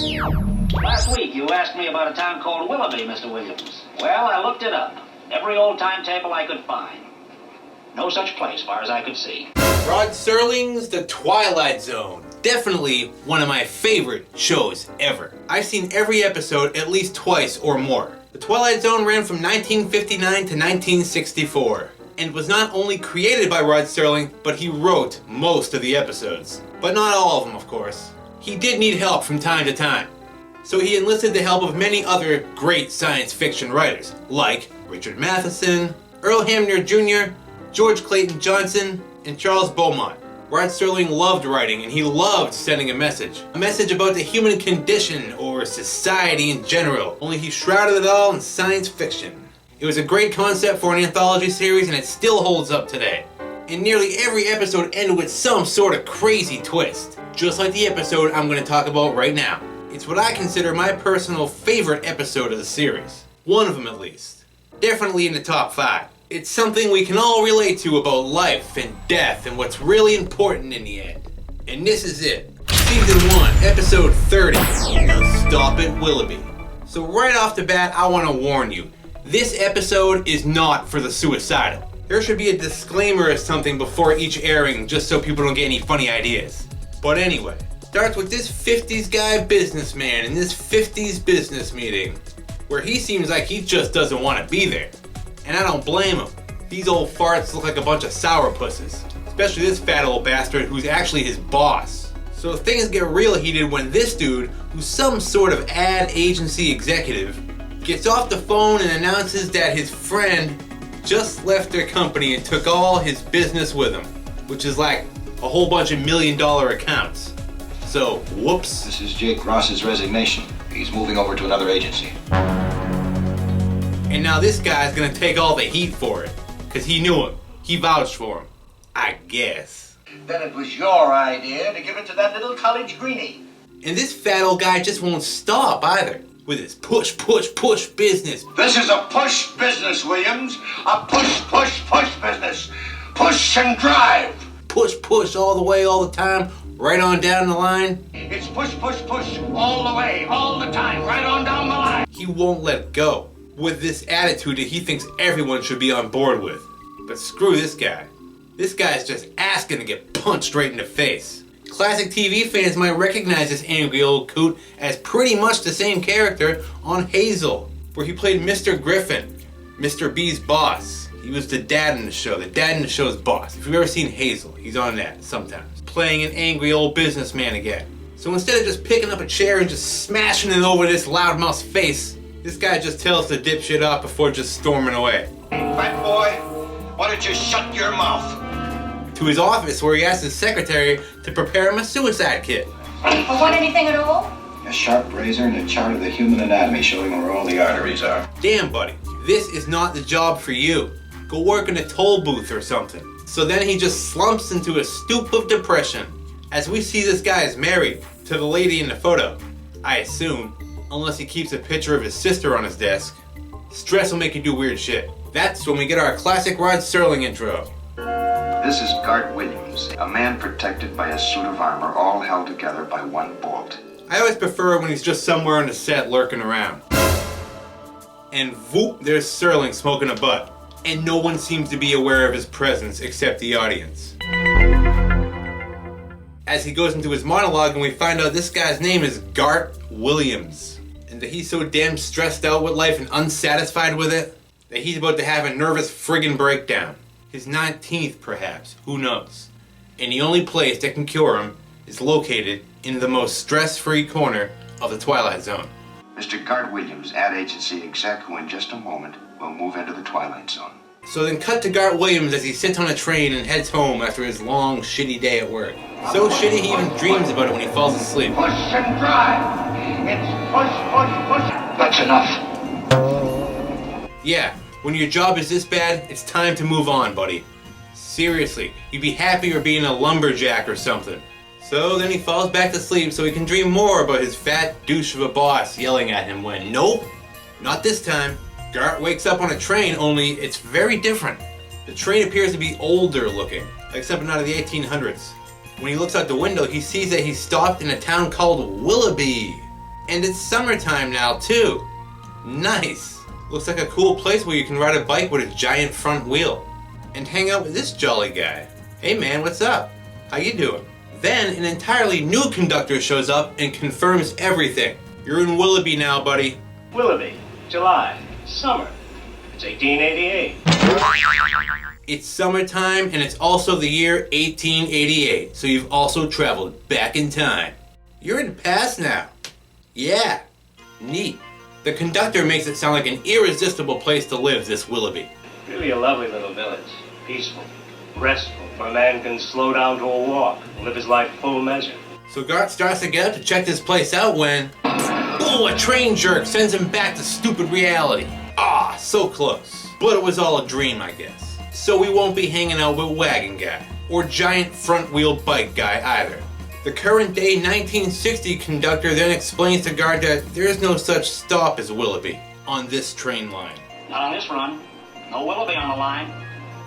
Last week you asked me about a town called Willoughby, Mr. Williams. Well, I looked it up. Every old timetable I could find. No such place, far as I could see. Rod Serling's The Twilight Zone. Definitely one of my favorite shows ever. I've seen every episode at least twice or more. The Twilight Zone ran from 1959 to 1964 and was not only created by Rod Serling, but he wrote most of the episodes. But not all of them, of course. He did need help from time to time. So he enlisted the help of many other great science fiction writers, like Richard Matheson, Earl Hamner Jr., George Clayton Johnson, and Charles Beaumont. Rod Serling loved writing, and he loved sending a message about the human condition or society in general, only he shrouded it all in science fiction. It was a great concept for an anthology series, and it still holds up today. And nearly every episode ended with some sort of crazy twist, just like the episode I'm going to talk about right now. It's what I consider my personal favorite episode of the series. One of them at least. Definitely in the top 5. It's something we can all relate to about life and death and what's really important in the end. And this is it. Season 1, Episode 30, Stop at Willoughby. So right off the bat, I want to warn you. This episode is not for the suicidal. There should be a disclaimer or something before each airing just so people don't get any funny ideas. But anyway, starts with this 50s guy businessman in this 50s business meeting where he seems like he just doesn't want to be there. And I don't blame him. These old farts look like a bunch of sourpusses. Especially this fat old bastard who's actually his boss. So things get real heated when this dude, who's some sort of ad agency executive, gets off the phone and announces that his friend just left their company and took all his business with him. Which is like a whole bunch of $1 million accounts. So, whoops. This is Jake Ross's resignation. He's moving over to another agency. And now this guy's gonna take all the heat for it. Cause he knew him. He vouched for him. I guess. Then it was your idea to give it to that little college greenie. And this fat old guy just won't stop either. With his push business. This is a push business, Williams. A push business. Push and drive. Push all the way, all the time, right on down the line. It's push all the way, all the time, right on down the line. He won't let go. With this attitude that he thinks everyone should be on board with. But screw this guy. This guy's just asking to get punched right in the face. Classic TV fans might recognize this angry old coot as pretty much the same character on Hazel, where he played Mr. Griffin, Mr. B's boss. He was the dad in the show, the dad in the show's boss. If you've ever seen Hazel, he's on that sometimes. Playing an angry old businessman again. So instead of just picking up a chair and just smashing it over this loudmouth's face, this guy just tells the dipshit off before just storming away. Fat boy, why don't you shut your mouth? To his office where he asks his secretary to prepare him a suicide kit. Want anything at all? A sharp razor and a chart of the human anatomy showing where all the arteries are. Damn, buddy, this is not the job for you. Go work in a toll booth or something. So then he just slumps into a stoop of depression. As we see this guy is married to the lady in the photo, I assume, unless he keeps a picture of his sister on his desk. Stress will make you do weird shit. That's when we get our classic Rod Serling intro. This is Gart Williams, a man protected by a suit of armor, all held together by one bolt. I always prefer when he's just somewhere on the set lurking around. And voop, there's Serling smoking a butt. And no one seems to be aware of his presence except the audience. As he goes into his monologue and we find out this guy's name is Gart Williams. And that he's so damn stressed out with life and unsatisfied with it that he's about to have a nervous friggin' breakdown. His 19th perhaps, who knows. And the only place that can cure him is located in the most stress-free corner of the Twilight Zone. Mr. Gart Williams, ad agency exec, who in just a moment will move into the Twilight Zone. So then cut to Gart Williams as he sits on a train and heads home after his long, shitty day at work. So shitty he even dreams about it when he falls asleep. Push and drive. It's push. That's enough. Yeah, when your job is this bad, it's time to move on, buddy. Seriously, you'd be happier being a lumberjack or something. So then he falls back to sleep so he can dream more about his fat douche of a boss yelling at him when, nope, not this time. Gart wakes up on a train, only it's very different. The train appears to be older looking, like something out of the 1800s. When he looks out the window, he sees that he's stopped in a town called Willoughby. And it's summertime now too. Nice. Looks like a cool place where you can ride a bike with a giant front wheel. And hang out with this jolly guy. Hey man, what's up? How you doing? Then an entirely new conductor shows up and confirms everything. You're in Willoughby now, buddy. Willoughby, July, summer. It's 1888. It's summertime and it's also the year 1888, so you've also traveled back in time. You're in the past now. Yeah, neat. The conductor makes it sound like an irresistible place to live, this Willoughby. Really a lovely little village. Peaceful, restful, where a man can slow down to a walk and live his life full measure. So Gart starts to get up to check this place out when... ooh, a train jerk sends him back to stupid reality. Ah, so close. But it was all a dream, I guess. So we won't be hanging out with Wagon Guy, or Giant Front Wheel Bike Guy either. The current day 1960 conductor then explains to Gart that there is no such stop as Willoughby on this train line. Not on this run. No Willoughby on the line.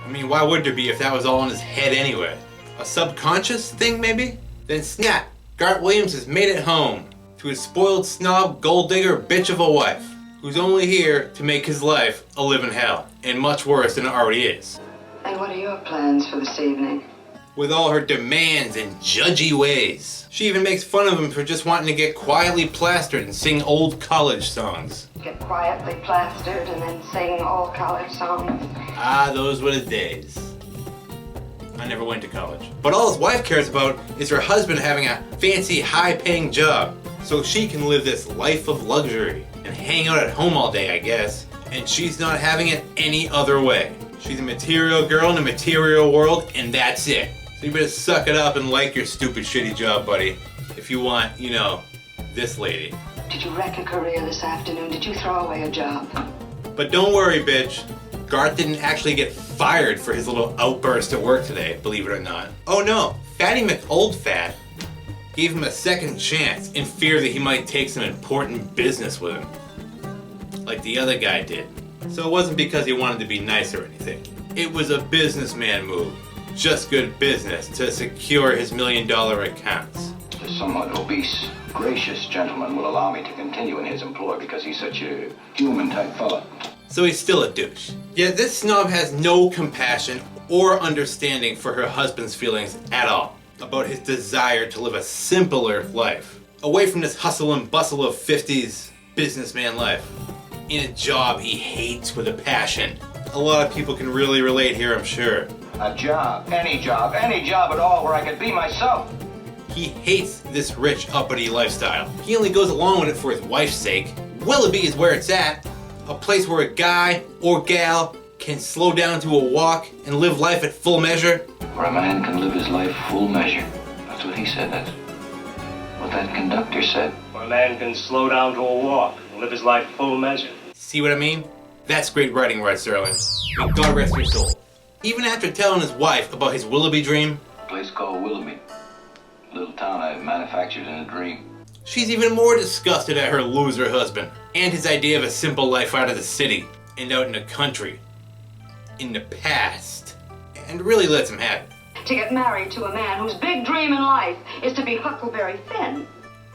I mean, why would there be if that was all in his head anyway? A subconscious thing, maybe? Then snap, Gart Williams has made it home to his spoiled snob, gold digger, bitch of a wife, who's only here to make his life a living hell, and much worse than it already is. And what are your plans for this evening? With all her demands and judgy ways. She even makes fun of him for just wanting to get quietly plastered and sing old college songs. Get quietly plastered and then sing all college songs. Ah, those were the days. I never went to college. But all his wife cares about is her husband having a fancy, high-paying job, so she can live this life of luxury and hang out at home all day, I guess. And she's not having it any other way. She's a material girl in a material world, and that's it. So you better suck it up and like your stupid, shitty job, buddy. If you want, you know, this lady. Did you wreck a career this afternoon? Did you throw away a job? But don't worry, bitch. Garth didn't actually get fired for his little outburst at work today, believe it or not. Oh no, Fatty McOldfat gave him a second chance in fear that he might take some important business with him. Like the other guy did. So it wasn't because he wanted to be nice or anything. It was a businessman move. Just good business to secure his $1 million accounts. The somewhat obese, gracious gentleman will allow me to continue in his employ because he's such a human-type fella. So he's still a douche. Yet this snob has no compassion or understanding for her husband's feelings at all about his desire to live a simpler life, away from this hustle and bustle of 50s businessman life, in a job he hates with a passion. A lot of people can really relate here, I'm sure. A job, any job at all where I could be myself. He hates this rich, uppity lifestyle. He only goes along with it for his wife's sake. Willoughby is where it's at. A place where a guy or gal can slow down to a walk and live life at full measure. Where a man can live his life full measure. That's what he said. That's what that conductor said. Where a man can slow down to a walk and live his life full measure. See what I mean? That's great writing, Red Sterling. May God rest your soul. Even after telling his wife about his Willoughby dream, A place called Willoughby. A little town I manufactured in a dream. she's even more disgusted at her loser husband and his idea of a simple life out of the city and out in the country, in the past, and really lets him have it. To get married to a man whose big dream in life is to be Huckleberry Finn.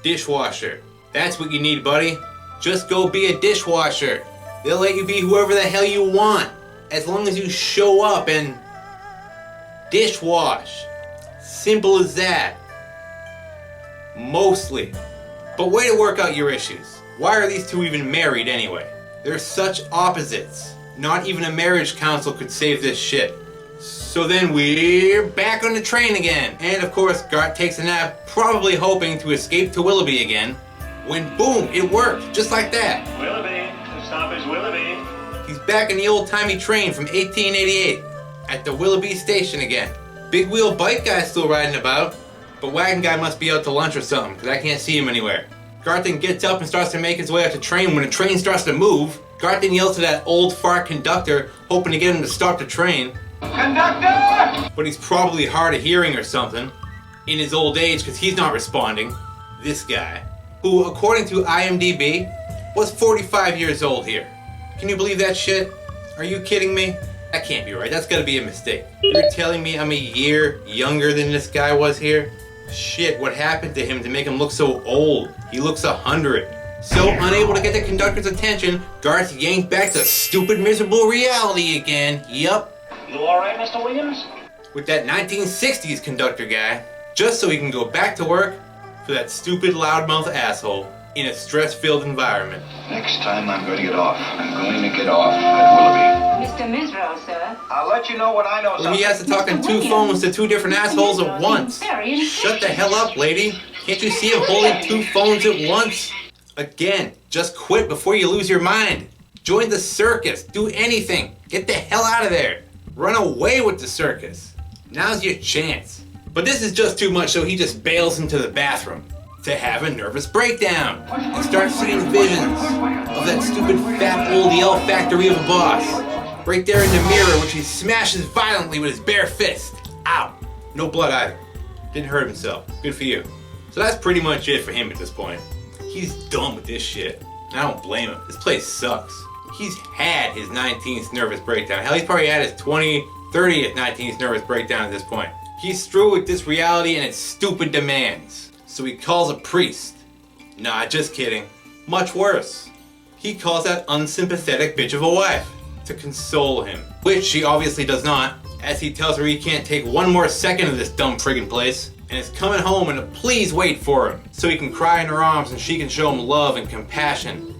Dishwasher. That's what you need, buddy. Just go be a dishwasher. They'll let you be whoever the hell you want, as long as you show up and dishwash. Simple as that. Mostly. But way to work out your issues. Why are these two even married anyway? They're such opposites. Not even a marriage council could save this shit. So then we're back on the train again. And of course, Gart takes a nap, probably hoping to escape to Willoughby again. When boom, it worked, just like that. Willoughby, the stop is Willoughby. He's back in the old-timey train from 1888 at the Willoughby station again. Big wheel bike guy's still riding about, but wagon guy must be out to lunch or something, because I can't see him anywhere. Garth gets up and starts to make his way out to train. When the train starts to move, Garth yells to that old fart conductor, hoping to get him to stop the train. Conductor! But he's probably hard of hearing or something in his old age, because he's not responding. This guy, who according to IMDb was 45 years old here. Can you believe that shit? Are you kidding me? That can't be right. That's gotta be a mistake. You're telling me I'm a year younger than this guy was here? Shit, what happened to him to make him look so old? He looks 100. So unable to get the conductor's attention, Garth yanked back to stupid, miserable reality again. Yup. You alright, Mr. Williams? With that 1960s conductor guy, just so he can go back to work for that stupid loudmouth asshole in a stress-filled environment. Next time I'm going to get off. I'm going to get off at Willoughby. Mr. Misro, sir. I'll let you know when I know Well, something. he has to talk on Mr. 2 Williams. phones to 2 different assholes at once. Very Shut the hell up, lady. Can't you see him holding 2 phones at once? Again, just quit before you lose your mind. Join the circus. Do anything. Get the hell out of there. Run away with the circus. Now's your chance. But this is just too much, so he just bails into the bathroom to have a nervous breakdown and starts seeing visions of that stupid fat old yell factory of a boss. Right there in the mirror, which he smashes violently with his bare fist. Ow. No blood either. Didn't hurt himself. Good for you. So that's pretty much it for him at this point. He's done with this shit. And I don't blame him. This place sucks. He's had his 19th nervous breakdown. Hell, he's probably had his 30th 19th nervous breakdown at this point. He's through with this reality and its stupid demands. So he calls a priest. Nah, just kidding. Much worse. He calls that unsympathetic bitch of a wife to console him. Which she obviously does not, as he tells her he can't take one more second of this dumb friggin' place. And is coming home and to please wait for him. So he can cry in her arms and she can show him love and compassion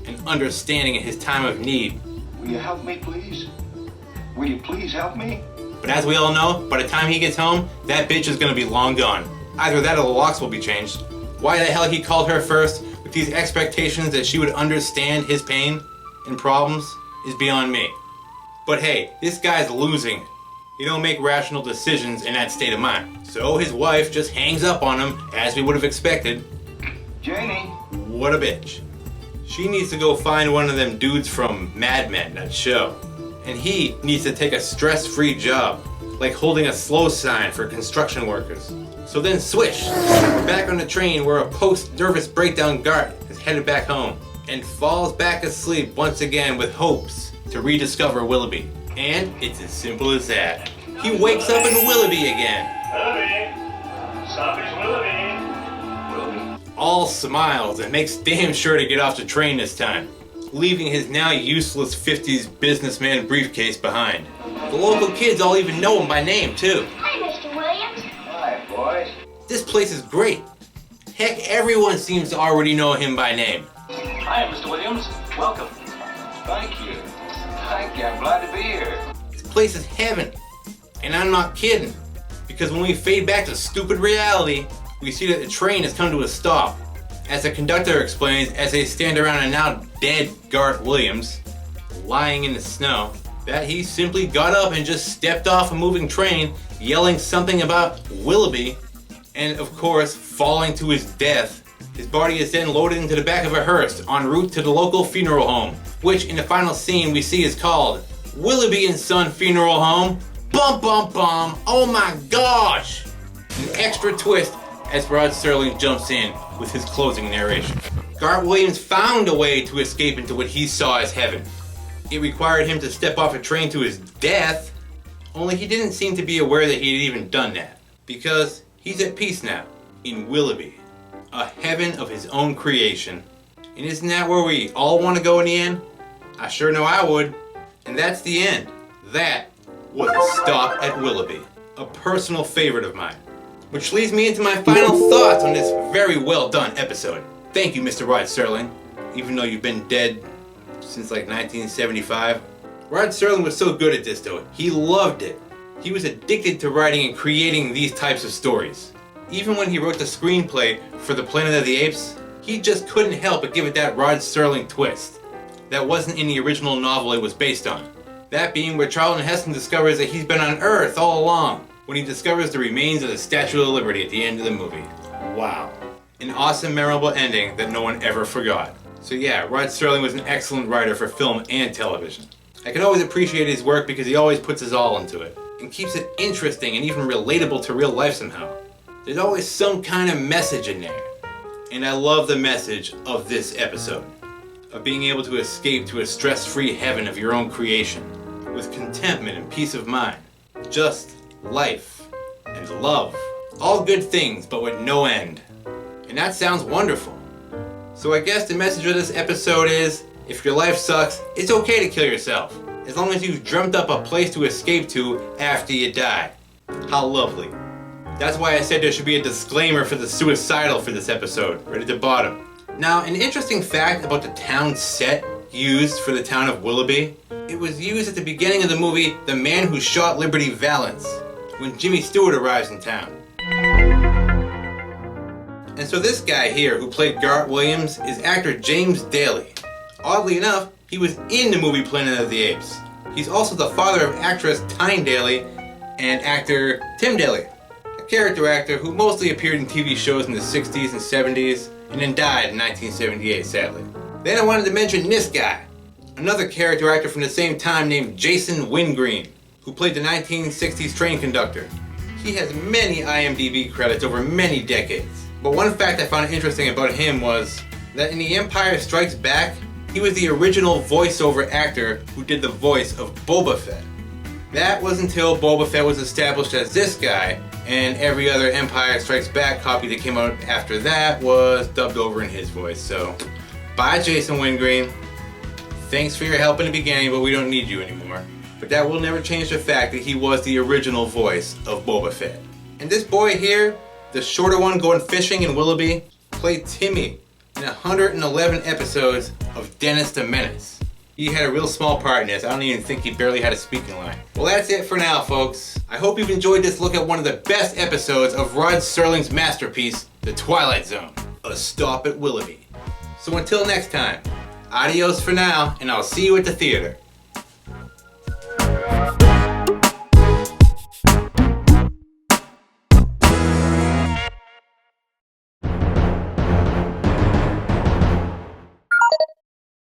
and understanding in his time of need. Will you help me, please? Will you please help me? But as we all know, by the time he gets home, that bitch is gonna be long gone. Either that or the locks will be changed. Why the hell he called her first with these expectations that she would understand his pain and problems is beyond me. But hey, this guy's losing. He don't make rational decisions in that state of mind. So his wife just hangs up on him as we would have expected. Janie. What a bitch. She needs to go find one of them dudes from Mad Men, that show. And he needs to take a stress-free job, like holding a slow sign for construction workers. So then swish, we're back on the train where a post-nervous breakdown Gart is headed back home and falls back asleep once again with hopes to rediscover Willoughby. And it's as simple as that. He wakes up in Willoughby again. Willoughby. Stoppage Willoughby. All smiles and makes damn sure to get off the train this time, leaving his now useless 50s businessman briefcase behind. The local kids all even know him by name too. Hi, Mr. Williams. Hi, boys. This place is great. Heck, everyone seems to already know him by name. Hi, Mr. Williams. Welcome. Thank you. Thank you. I'm glad to be here. This place is heaven. And I'm not kidding. Because when we fade back to stupid reality, we see that the train has come to a stop. As the conductor explains, as they stand around a now dead Garth Williams, lying in the snow, that he simply got up and just stepped off a moving train, yelling something about Willoughby, and of course, falling to his death. His body is then loaded into the back of a hearse en route to the local funeral home, which in the final scene we see is called Willoughby and Son Funeral Home. Bum bum bum, oh my gosh! An extra twist as Rod Serling jumps in with his closing narration. Garth Williams found a way to escape into what he saw as heaven. It required him to step off a train to his death, only he didn't seem to be aware that he had even done that. Because he's at peace now, in Willoughby, a heaven of his own creation. And isn't that where we all want to go in the end? I sure know I would. And that's the end. That was a Stop at Willoughby, a personal favorite of mine. Which leads me into my final thoughts on this very well done episode. Thank you, Mr. Rod Serling, even though you've been dead since like 1975. Rod Serling was so good at this though. He loved it. He was addicted to writing and creating these types of stories. Even when he wrote the screenplay for The Planet of the Apes, he just couldn't help but give it that Rod Serling twist that wasn't in the original novel it was based on. That being where Charlton Heston discovers that he's been on Earth all along, when he discovers the remains of the Statue of Liberty at the end of the movie. Wow. An awesome, memorable ending that no one ever forgot. So yeah, Rod Serling was an excellent writer for film and television. I can always appreciate his work because he always puts his all into it, and keeps it interesting and even relatable to real life somehow. There's always some kind of message in there. And I love the message of this episode, of being able to escape to a stress-free heaven of your own creation, with contentment and peace of mind. Just life and love All good things, but with no end. And that sounds wonderful. So I guess the message of this episode is, if your life sucks, it's okay to kill yourself, as long as you've dreamt up a place to escape to after you die. How lovely. That's why I said there should be a disclaimer for the suicidal for this episode, right at the bottom. Now, an interesting fact about the town set used for the town of Willoughby, it was used at the beginning of the movie The Man Who Shot Liberty Valance, when Jimmy Stewart arrives in town. And so this guy here, who played Garrett Williams, is actor James Daly. Oddly enough, he was in the movie Planet of the Apes. He's also the father of actress Tyne Daly and actor Tim Daly, a character actor who mostly appeared in TV shows in the 60s and 70s, and then died in 1978, sadly. Then I wanted to mention this guy, another character actor from the same time named Jason Wingreen, who played the 1960s train conductor. He has many IMDb credits over many decades. But one fact I found interesting about him was that in The Empire Strikes Back, he was the original voiceover actor who did the voice of Boba Fett. That was until Boba Fett was established as this guy, and every other Empire Strikes Back copy that came out after that was dubbed over in his voice. So, bye Jason Wingreen. Thanks for your help in the beginning, but we don't need you anymore. But that will never change the fact that he was the original voice of Boba Fett. And this boy here, the shorter one going fishing in Willoughby, played Timmy in 111 episodes of Dennis the Menace. He had a real small part in this. I don't even think he barely had a speaking line. Well, that's it for now, folks. I hope you've enjoyed this look at one of the best episodes of Rod Serling's masterpiece, The Twilight Zone, A Stop at Willoughby. So until next time, adios for now, and I'll see you at the theater.